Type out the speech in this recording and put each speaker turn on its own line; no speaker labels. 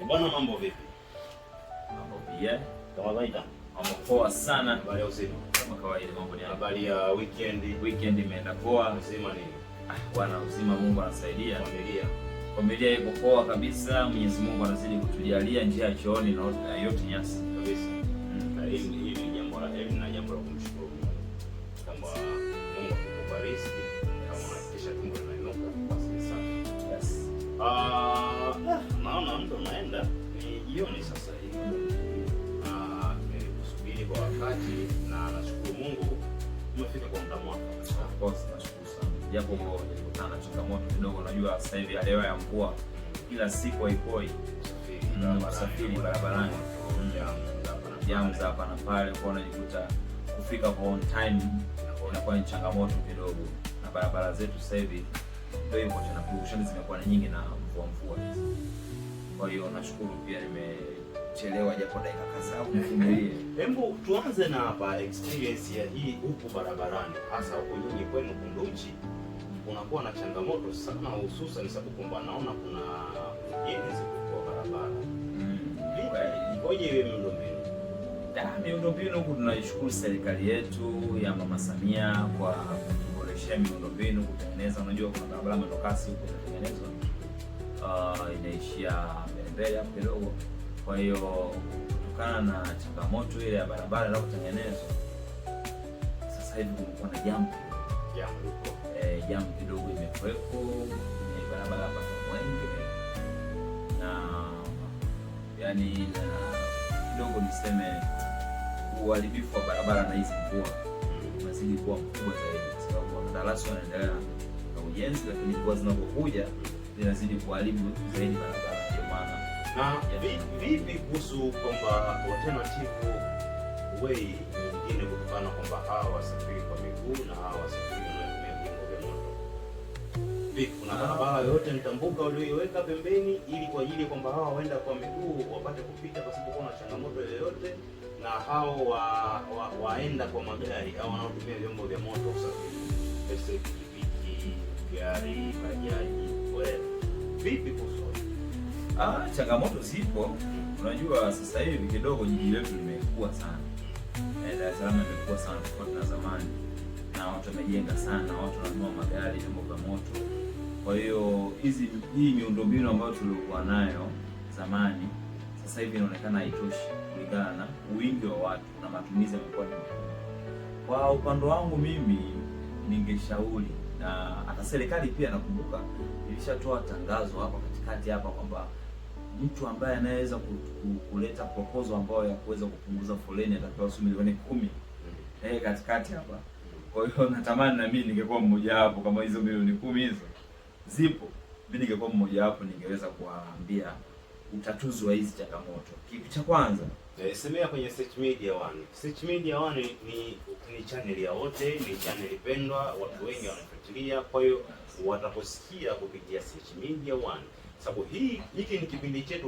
Bwana, mambo vipi?
Mambo pia.
Kama kawaida.
Mambo poa sana.
Habari ya usiku.
Kama kawaida mambo ni
habari ya weekend.
Weekend imeenda poa.
Uzima nini?
Bwana uzima, Mungu anasaidia.
Familia
iko poa kabisa. Mwenyezi Mungu anazidi kutujalia njia ya chooni na yote nyasi.
Kabisa. Na hii ni jambo la heri na jambo la kumshukuru Mungu. Kama Mungu akubariki, kama unakisha tumbo linainuka basi sana.
Yes.
Naona mtu naenda ni jioni sasa hivi. Nimekusubiri kwa wakati na nashukuru Mungu umefika kwa muda mwafaka.
Of course nashukuru sana. Japo nilikutana na changamoto kidogo, najua sasa hivi hali ya mvua kila siku haipoi. Usafiri barabarani. Jam za hapa na pale, kwa unajikuta kufika kwa on time inakuwa ni changamoto kidogo. Na barabara zetu sasa hivi ndio hivyo tena, purukushani zimekuwa nyingi na mvua. Kwa hiyo nashukuru pia nimechelewa japo dakika kadhaa kufikiria.
Hebu tuanze na hapa experience ya hii huku barabarani, hasa huko nyinyi kwenu Kunduchi unakuwa na changamoto sana, hususan sababu kwamba naona kuna ujenzi kwa barabara. Ikoje miundombinu?
Miundombinu huku tunaishukuru serikali yetu ya Mama Samia kwa kuboresha miundombinu, kutengeneza. Unajua kuna barabara mwendo kasi huko inatengenezwa, inaishia mbele hapo kidogo. Kwa hiyo kutokana na changamoto ile ya barabara na kutengenezwa, sasa hivi kumekuwa na jamu kidogo imekuwepo kwenye barabara hapa Mwenge, na yani kidogo niseme uharibifu wa barabara na hizi mvua unazidi kuwa mkubwa zaidi, kwa sababu wakandarasi wanaendelea na ujenzi, lakini mvua zinapokuja zinazidi kuharibu zaidi barabara. Ndio maana
na vipi kuhusu kwamba alternative way nyingine, kutokana kwamba hawa wasafiri kwa miguu na hawa wasafiri wanaotumia vyombo vya moto? Vipi, kuna barabara yoyote mtambuka ulioiweka pembeni ili kwa ajili kwamba hawa waenda kwa miguu wapate kupita pasipokuwa na changamoto yoyote, na hao waenda kwa magari au wanaotumia vyombo vya moto usafiri, pesa, pikipiki, gari, bajaji, wewe vipi kuhusu?
Changamoto zipo. Unajua sasa hivi kidogo jiji letu limekua sana. Dar es Salaam imekua sana tofauti na zamani. Na watu wamejenga sana, watu wananunua magari, vyombo vya moto. Kwa hiyo hii miundombinu ambayo tulikuwa nayo zamani sasa hivi inaonekana haitoshi kulingana na wingi wa watu na matumizi yamekuwa ni makubwa. Kwa upande wangu mimi ningeshauri, na hata serikali pia nakumbuka ilishatoa tangazo hapa katikati hapa kwamba mtu ambaye anaweza kuleta proposal ambayo ya kuweza kupunguza foleni atapewa milioni 10 katikati hapa. Kwa hiyo natamani na mimi ningekuwa mmoja wapo, kama hizo milioni 10 hizo zipo, mimi ningekuwa mmoja wapo, ningeweza kuwaambia utatuzi wa hizi changamoto. Kitu cha kwanza
semea kwenye Search Media One. Search Media One ni channel ya wote, ni channel pendwa, watu wengi wanafuatilia. Kwa hiyo wataposikia kupitia Search Media One, sababu hiki ni kipindi chetu.